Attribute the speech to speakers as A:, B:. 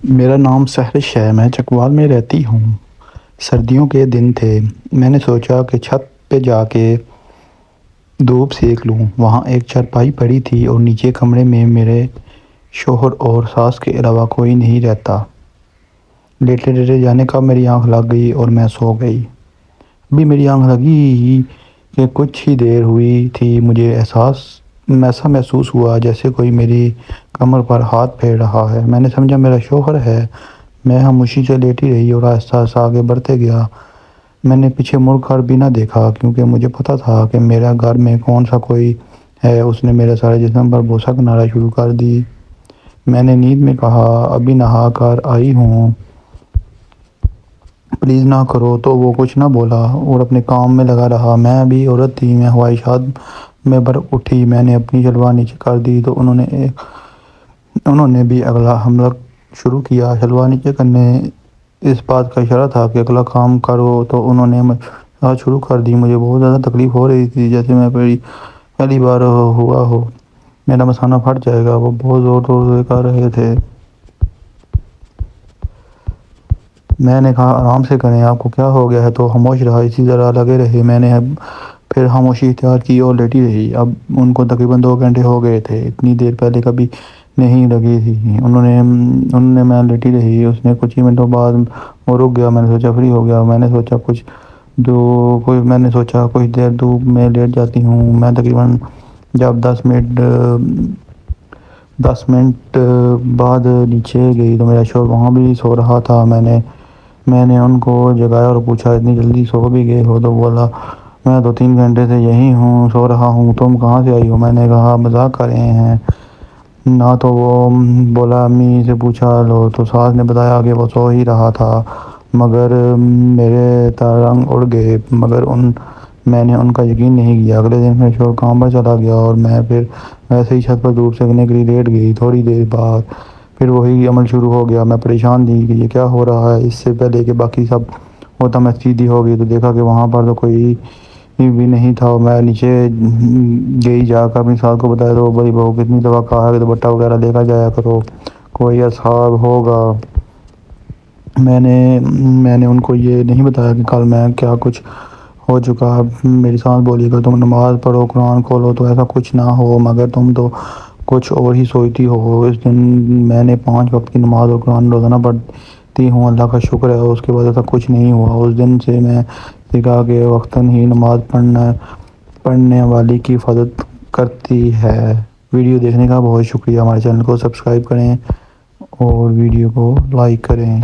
A: میرا نام سحرش ہے، میں چکوال میں رہتی ہوں۔ سردیوں کے دن تھے، میں نے سوچا کہ چھت پہ جا کے دھوپ سیک لوں۔ وہاں ایک چارپائی پڑی تھی اور نیچے کمرے میں میرے شوہر اور ساس کے علاوہ کوئی نہیں رہتا۔ لیٹے لیٹے جانے کا میری آنکھ لگ گئی اور میں سو گئی۔ ابھی میری آنکھ لگی کہ کچھ ہی دیر ہوئی تھی، مجھے ایسا محسوس ہوا جیسے کوئی میری کمر پر ہاتھ پھیر رہا ہے۔ میں نے سمجھا میرا شوہر ہے۔ میں خاموشی سے لیٹی رہی اور آہستہ آہستہ آگے بڑھتے گیا۔ میں نے پیچھے مڑ کر بھی نہ دیکھا کیونکہ مجھے پتہ تھا کہ میرے گھر میں کون سا کوئی ہے۔ اس نے میرے سارے جسم پر بوسہ کرنا شروع کر دی۔ میں نے نیند میں کہا، ابھی نہا کر آئی ہوں، پلیز نہ کرو، تو وہ کچھ نہ بولا اور اپنے کام میں لگا رہا۔ میں بھی عورت تھی، میں خواہشات میں برق اٹھی۔ میں نے اپنی شلوار نیچے کر دی تو انہوں نے بھی اگلا حملہ شروع کیا۔ شلوار نیچے کرنے اس بات کا اشارہ تھا کہ اگلا کام کرو، تو انہوں نے مساج شروع کر دی۔ مجھے بہت زیادہ تکلیف ہو رہی تھی، جیسے میں پہلی بار ہوا ہو میرا مثانہ پھٹ جائے گا۔ وہ بہت زور سے کر رہے تھے۔ میں نے کہا، آرام سے کریں، آپ کو کیا ہو گیا ہے؟ تو خاموش رہا، اسی طرح لگے رہے۔ میں نے پھر خاموشی اختیار کی اور لیٹی رہی۔ اب ان کو تقریباً 2 گھنٹے ہو گئے تھے، اتنی دیر پہلے کبھی نہیں لگی تھی۔ میں لیٹی رہی، اس نے کچھ ہی منٹوں بعد وہ رک گیا۔ میں نے سوچا فری ہو گیا۔ میں نے سوچا کچھ دیر دھوپ میں لیٹ جاتی ہوں۔ میں تقریباً جب 10 منٹ بعد نیچے گئی تو میرا شوہر وہاں بھی سو رہا تھا۔ میں نے ان کو جگایا اور پوچھا، اتنی جلدی سو بھی گئے ہو؟ تو بولا، میں 2-3 گھنٹے سے یہیں ہوں، سو رہا ہوں۔ تم کہاں سے آئی ہو؟ میں نے کہا، مذاق کر رہے ہیں نا؟ تو وہ بولا، امی سے پوچھا لو۔ تو ساس نے بتایا کہ وہ سو ہی رہا تھا، مگر میرے ترنگ اڑ گئے۔ میں نے ان کا یقین نہیں کیا۔ اگلے دن میرا شوہر کام پر چلا گیا اور میں پھر ویسے ہی چھت پر دھوپ سیکنے کے لیے لیٹ گئی۔ تھوڑی دیر بعد پھر وہی عمل شروع ہو گیا۔ میں پریشان تھی کہ یہ کیا ہو رہا ہے۔ اس سے پہلے کہ باقی سب ہوتا میں سیدھی ہو گئی تو دیکھا کہ وہاں پر تو کوئی بھی نہیں تھا۔ میں نیچے گئی، جا کر اپنی ساس کو بتایا تو وہ بڑی بہو کتنی دفعہ کہا کہ دوپٹہ وغیرہ لے کر جایا کرو، کوئی اصحاب ہوگا۔ میں نے ان کو یہ نہیں بتایا کہ کل میں کیا کچھ ہو چکا۔ میری ساس بولی کہ تم نماز پڑھو، قرآن کھولو تو ایسا کچھ نہ ہو، مگر تم تو کچھ اور ہی سوچتی ہو۔ اس دن میں نے 5 وقت کی نماز اور قرآن روزانہ پڑھتی ہوں، اللہ کا شکر ہے، اس کے بعد ایسا کچھ نہیں ہوا۔ اس دن سے میں سیکھا کہ وقتاً ہی نماز پڑھنے والی کی حفاظت کرتی ہے۔ ویڈیو دیکھنے کا بہت شکریہ۔ ہمارے چینل کو سبسکرائب کریں اور ویڈیو کو لائک کریں۔